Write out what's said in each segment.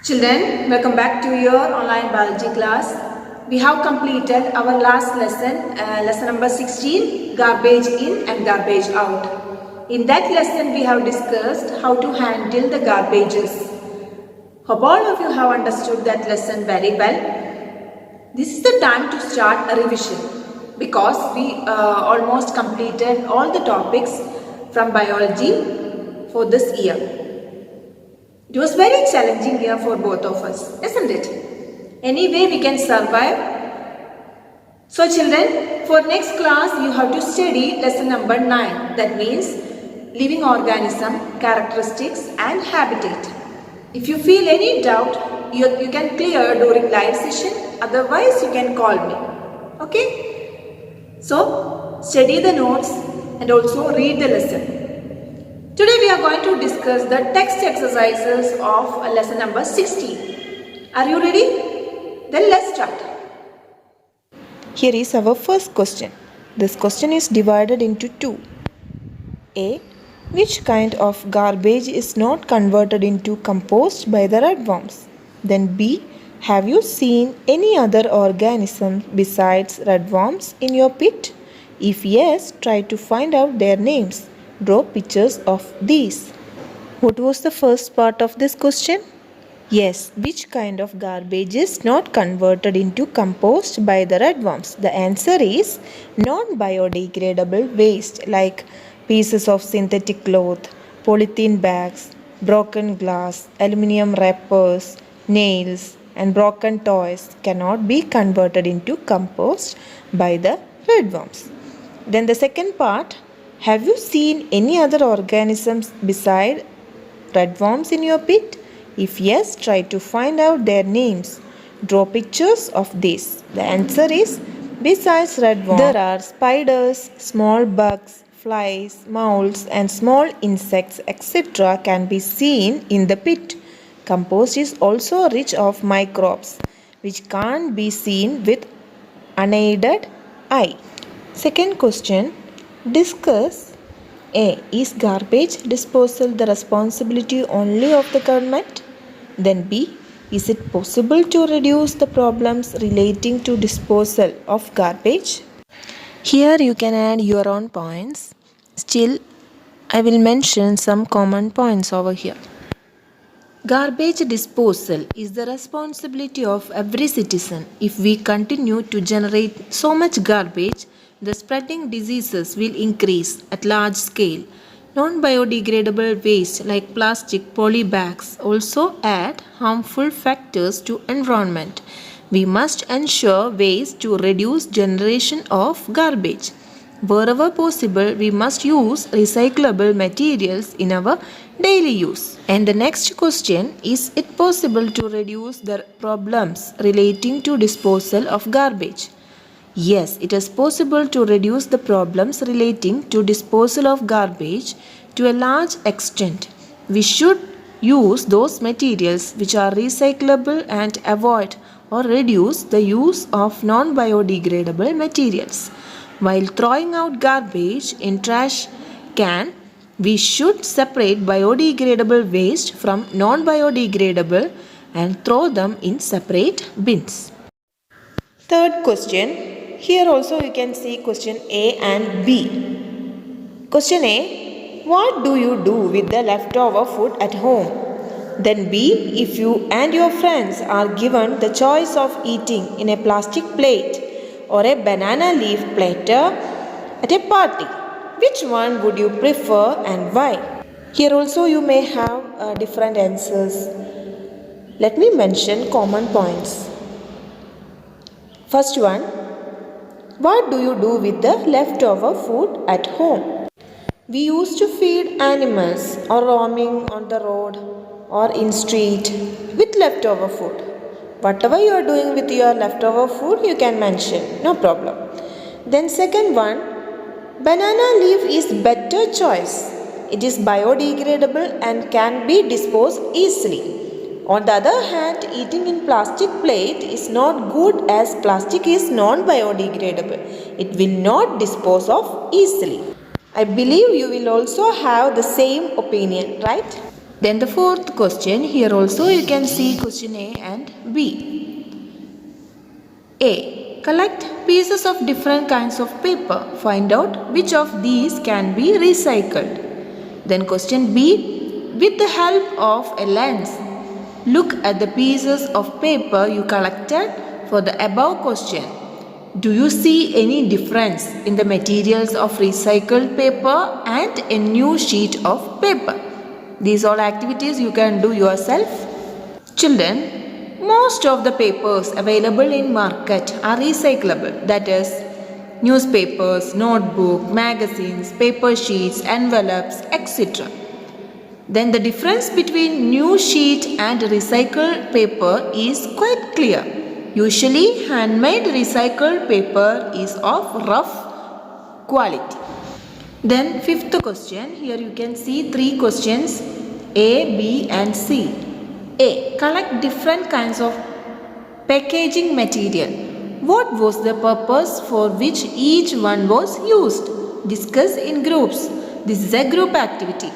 Children, welcome back to your online biology class. We have completed our last lesson, lesson number 16, garbage in and garbage out. In that lesson, we have discussed how to handle the garbages. Hope all of you have understood that lesson very well. This is the time to start a revision because we almost completed all the topics from biology for this year. It was very challenging year for both of us, isn't it? Anyway, we can survive. So children, for next class, you have to study lesson number 9. That means living organism, characteristics and habitat. If you feel any doubt, you can clear during live session. Otherwise, you can call me. Okay? So, study the notes and also read the lesson. Today we are going to discuss the text exercises of lesson number 16. Are you ready? Then let's start. Here is our first question. This question is divided into two. A. Which kind of garbage is not converted into compost by the redworms? Then B. Have you seen any other organisms besides redworms in your pit? If yes, try to find out their names. Draw pictures of these. What was the first part of this question? Yes, which kind of garbage is not converted into compost by the redworms? The answer is non-biodegradable waste like pieces of synthetic cloth, polythene bags, broken glass, aluminium wrappers, nails and broken toys cannot be converted into compost by the redworms. Then the second part, have you seen any other organisms beside redworms in your pit? If yes, try to find out their names. Draw pictures of these. The answer is, besides redworms, there are spiders, small bugs, flies, moles and small insects etc. can be seen in the pit. Compost is also rich of microbes which can't be seen with unaided eye. Second question. Discuss A. Is garbage disposal the responsibility only of the government? Then B. Is it possible to reduce the problems relating to disposal of garbage? Here you can add your own points. Still, I will mention some common points over here. Garbage disposal is the responsibility of every citizen. If we continue to generate so much garbage, the spreading diseases will increase at large scale. Non-biodegradable waste like plastic polybags also add harmful factors to environment. We must ensure ways to reduce generation of garbage. Wherever possible, we must use recyclable materials in our daily use. And the next question, is it possible to reduce the problems relating to disposal of garbage? Yes, it is possible to reduce the problems relating to disposal of garbage to a large extent. We should use those materials which are recyclable and avoid or reduce the use of non-biodegradable materials. While throwing out garbage in trash can, we should separate biodegradable waste from non-biodegradable and throw them in separate bins. Third question. Here also you can see question A and B. Question A. What do you do with the leftover food at home? Then B. If you and your friends are given the choice of eating in a plastic plate or a banana leaf platter at a party, which one would you prefer and why? Here also you may have different answers. Let me mention common points. First one. What do you do with the leftover food at home? We used to feed animals or roaming on the road or in street with leftover food. Whatever you are doing with your leftover food, you can mention, no problem. Then second one, banana leaf is better choice. It is biodegradable and can be disposed easily. On the other hand, eating in plastic plate is not good as plastic is non-biodegradable. It will not dispose of easily. I believe you will also have the same opinion, right? Then the fourth question, here also you can see question A and B. A. Collect pieces of different kinds of paper. Find out which of these can be recycled. Then question B. With the help of a lens, look at the pieces of paper you collected for the above question. Do you see any difference in the materials of recycled paper and a new sheet of paper? These all activities you can do yourself. Children, most of the papers available in market are recyclable. That is, newspapers, notebook, magazines, paper sheets, envelopes, etc. Then the difference between new sheet and recycled paper is quite clear. Usually, handmade recycled paper is of rough quality. Then fifth question, here you can see three questions A, B and C. A. Collect different kinds of packaging material. What was the purpose for which each one was used? Discuss in groups. This is a group activity.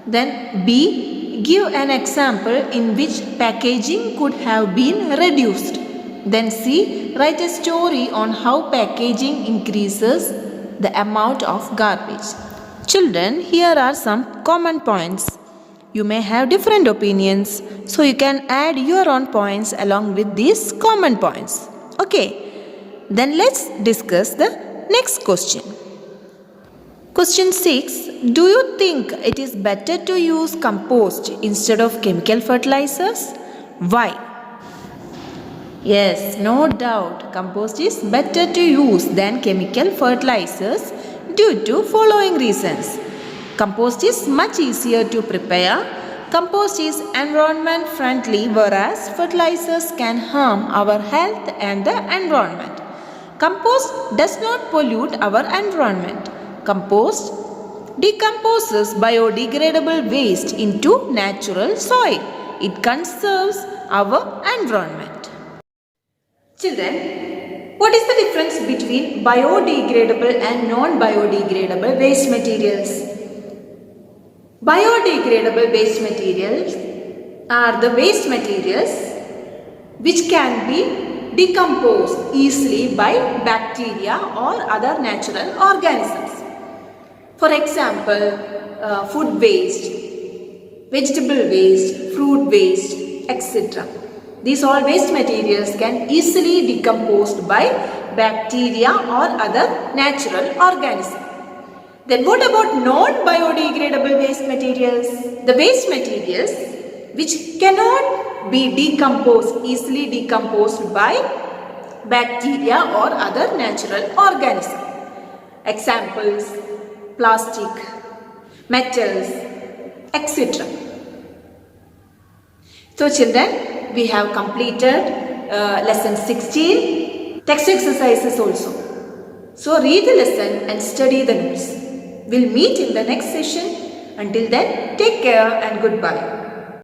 Then B. Give an example in which packaging could have been reduced. Then C. Write a story on how packaging increases the amount of garbage. Children, here are some common points. You may have different opinions, so you can add your own points along with these common points. Okay, then let's discuss the next question. Question 6. Do you think it is better to use compost instead of chemical fertilizers? Why? Yes, no doubt, compost is better to use than chemical fertilizers due to following reasons. Compost is much easier to prepare. Compost is environment friendly, whereas fertilizers can harm our health and the environment. Compost does not pollute our environment. Compost decomposes biodegradable waste into natural soil. It conserves our environment. Children, what is the difference between biodegradable and non-biodegradable waste materials? Biodegradable waste materials are the waste materials which can be decomposed easily by bacteria or other natural organisms. For example, food waste, vegetable waste, fruit waste, etc. These all waste materials can easily be decomposed by bacteria or other natural organisms. Then what about non-biodegradable waste materials? The waste materials which cannot be easily decomposed by bacteria or other natural organisms. Examples: plastic, metals, etc. So children, we have completed lesson 16, text exercises also. So read the lesson and study the notes. We'll meet in the next session. Until then, take care and goodbye.